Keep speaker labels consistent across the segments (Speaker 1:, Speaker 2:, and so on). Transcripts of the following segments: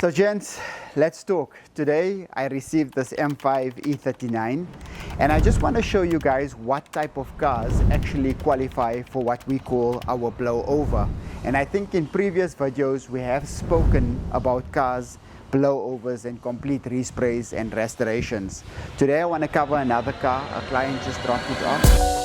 Speaker 1: So gents, let's talk. Today I received this M5 E39 and I just want to show you guys what type of cars actually qualify for what we call our blowover. And I think in previous videos we have spoken about cars, blowovers and complete resprays and restorations. Today I want to cover another car. A client just dropped it off.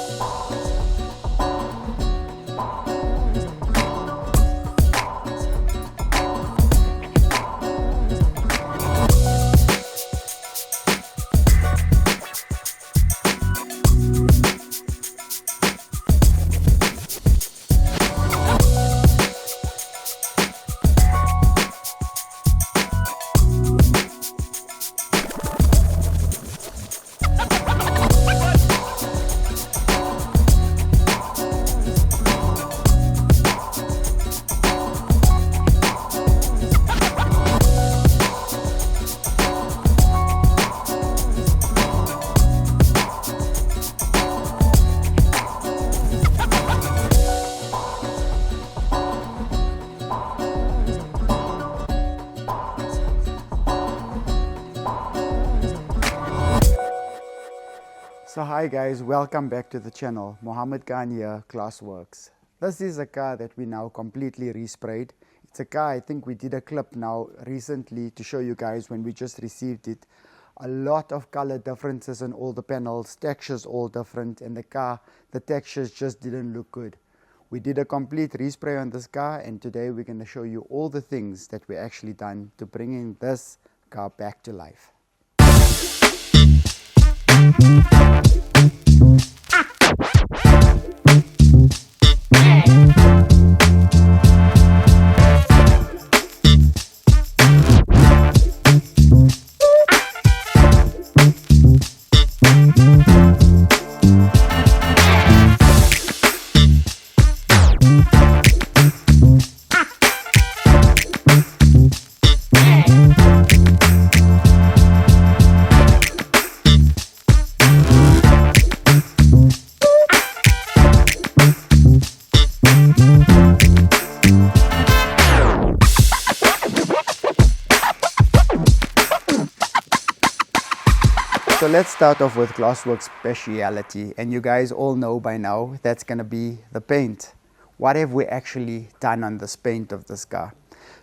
Speaker 1: So hi guys, welcome back to the channel. Mohammed here, Glossworx. This is a car that we now completely resprayed. It's a car, I think we did a clip now recently to show you guys when we just received it. A lot of color differences on all the panels, textures all different, and the car, the textures just didn't look good. We did a complete respray on this car, and today we're going to show you all the things that we actually done to bring in this car back to life. So let's start off with Glossworx speciality, and you guys all know by now that's going to be the paint. What have we actually done on this paint of this car?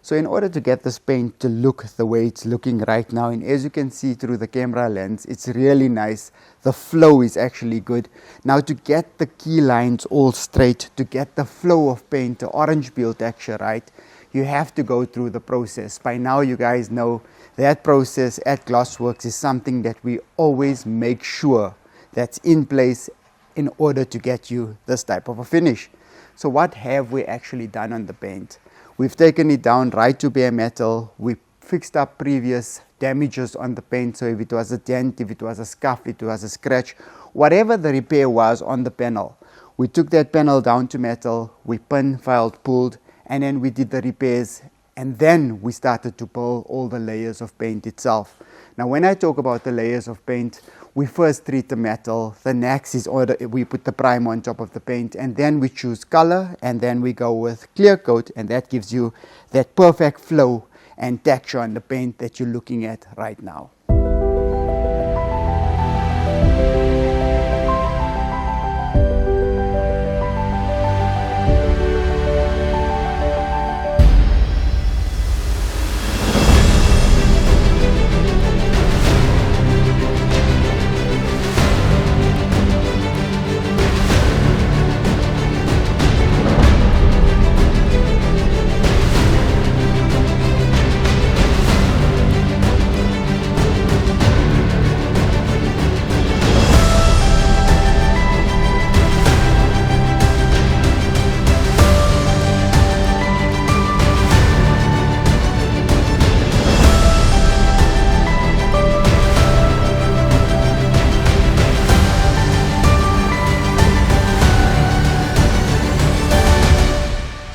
Speaker 1: So in order to get this paint to look the way it's looking right now, and as you can see through the camera lens, it's really nice. The flow is actually good. Now to get the key lines all straight, to get the flow of paint, the orange peel texture right, you have to go through the process. By now you guys know that process at Glossworx is something that we always make sure that's in place in order to get you this type of a finish. So what have we actually done on the paint? We've taken it down right to bare metal. We fixed up previous damages on the paint. So if it was a dent, if it was a scuff, if it was a scratch, whatever the repair was on the panel, we took that panel down to metal, we pin, filed, pulled, and then we did the repairs, and then we started to pull all the layers of paint itself. Now when I talk about the layers of paint, we first treat the metal, the next is we put the primer on top of the paint, and then we choose color, and then we go with clear coat, and that gives you that perfect flow and texture on the paint that you're looking at right now.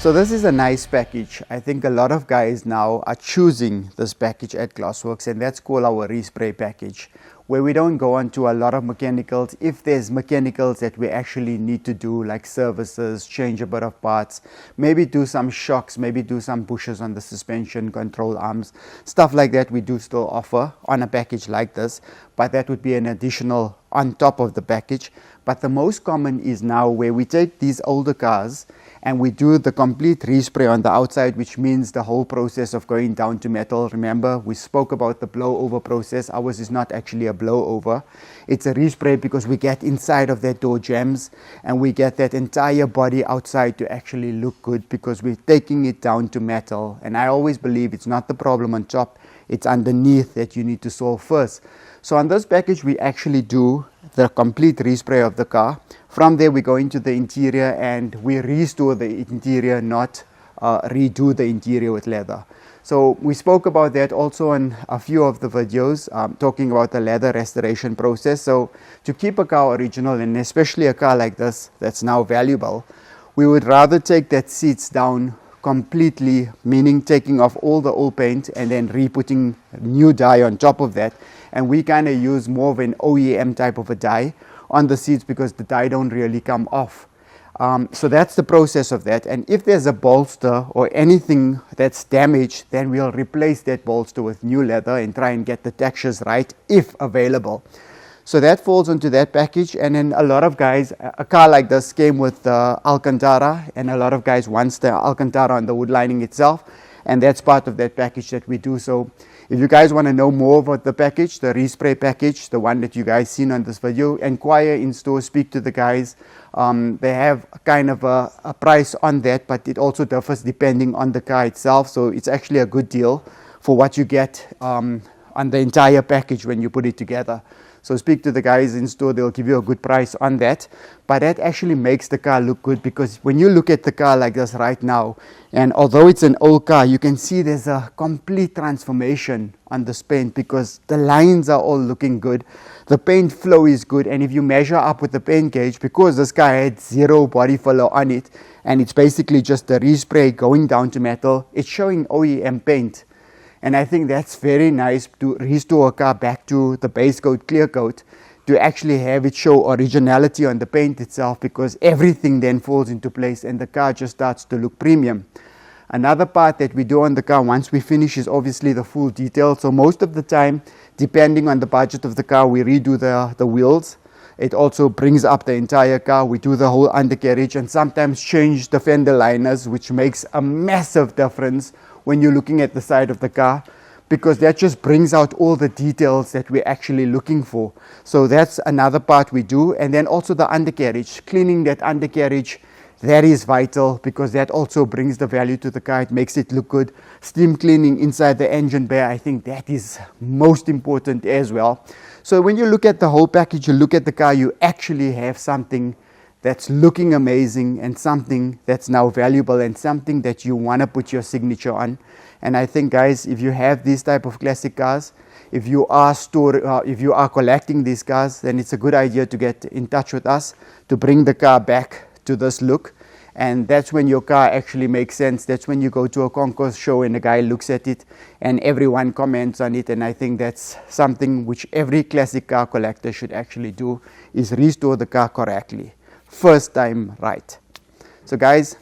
Speaker 1: So this is a nice package. I think a lot of guys now are choosing this package at Glossworx, and that's called our respray package. where we don't go on to a lot of mechanicals. If there's mechanicals that we actually need to do, like services, change a bit of parts, maybe do some shocks, maybe do some bushes on the suspension, control arms, stuff like that, we do still offer on a package like this, but that would be an additional on top of the package. But the most common is now where we take these older cars and we do the complete respray on the outside, which means the whole process of going down to metal. Remember, we spoke about the blowover process. Ours is not actually a blowover. It's a respray because we get inside of that door jambs and we get that entire body outside to actually look good because we're taking it down to metal. And I always believe it's not the problem on top, it's underneath that you need to solve first. So on this package, we actually do the complete respray of the car. From there, we go into the interior and we restore the interior, not redo the interior with leather. So we spoke about that also in a few of the videos, talking about the leather restoration process. So to keep a car original, and especially a car like this that's now valuable, we would rather take that seats down completely, meaning taking off all the old paint and then re-putting new dye on top of that. And we kind of use more of an OEM type of a dye on the seats because the dye don't really come off. So that's the process of that. And if there's a bolster or anything that's damaged, then we'll replace that bolster with new leather and try and get the textures right if available. So that falls into that package. And then a lot of guys, a car like this came with Alcantara, and a lot of guys wants the Alcantara on the wood lining itself, and that's part of that package that we do. So if you guys want to know more about the package, the respray package, the one that you guys seen on this video, inquire in store, speak to the guys. They have kind of a price on that, but it also differs depending on the car itself. So it's actually a good deal for what you get on the entire package when you put it together. So speak to the guys in store, they'll give you a good price on that. But that actually makes the car look good, because when you look at the car like this right now, and although it's an old car, you can see there's a complete transformation on this paint because the lines are all looking good. The paint flow is good, and if you measure up with the paint gauge, because this car had zero body filler on it, and it's basically just the respray going down to metal, it's showing OEM paint. And I think that's very nice to restore a car back to the base coat, clear coat, to actually have it show originality on the paint itself, because everything then falls into place and the car just starts to look premium. Another part that we do on the car once we finish is obviously the full detail. So most of the time, depending on the budget of the car, we redo the wheels. It also brings up the entire car. We do the whole undercarriage and sometimes change the fender liners, which makes a massive difference when you're looking at the side of the car, because that just brings out all the details that we're actually looking for. So that's another part we do. And then also the undercarriage, cleaning that undercarriage, that is vital, because that also brings the value to the car. It makes it look good. Steam cleaning inside the engine bay, I think that is most important as well. So when you look at the whole package, you look at the car, you actually have something that's looking amazing and something that's now valuable and something that you want to put your signature on. And I think, guys, if you have these type of classic cars, if you are collecting these cars, then it's a good idea to get in touch with us to bring the car back to this look. And that's when your car actually makes sense. That's when you go to a concourse show and the guy looks at it and everyone comments on it. And I think that's something which every classic car collector should actually do, is restore the car correctly. First time right. So guys,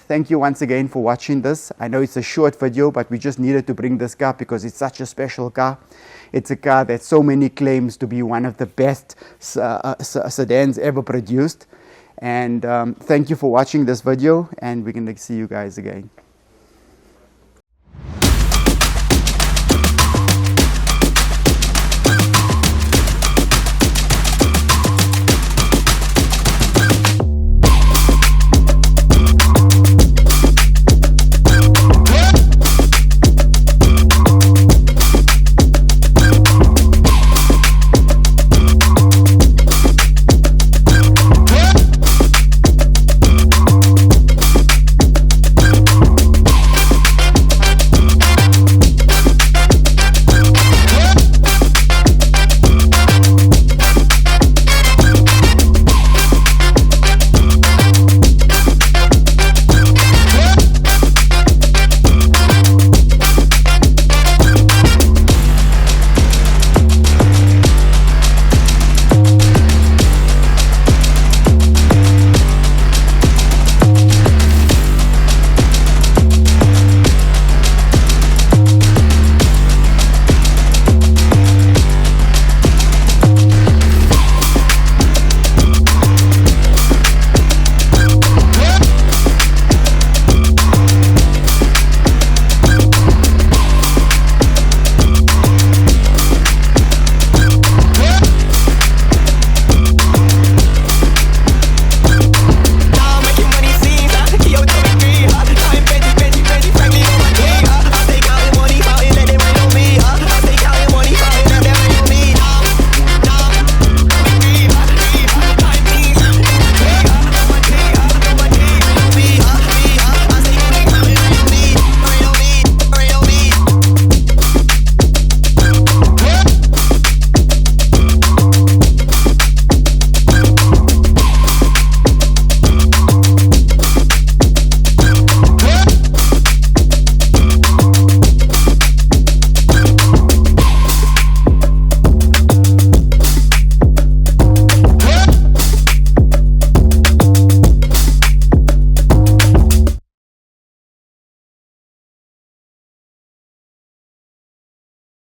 Speaker 1: thank you once again for watching this. I know it's a short video, but we just needed to bring this car because it's such a special car. It's a car that so many claims to be one of the best sedans ever produced. And thank you for watching this video, and we're going to see you guys again.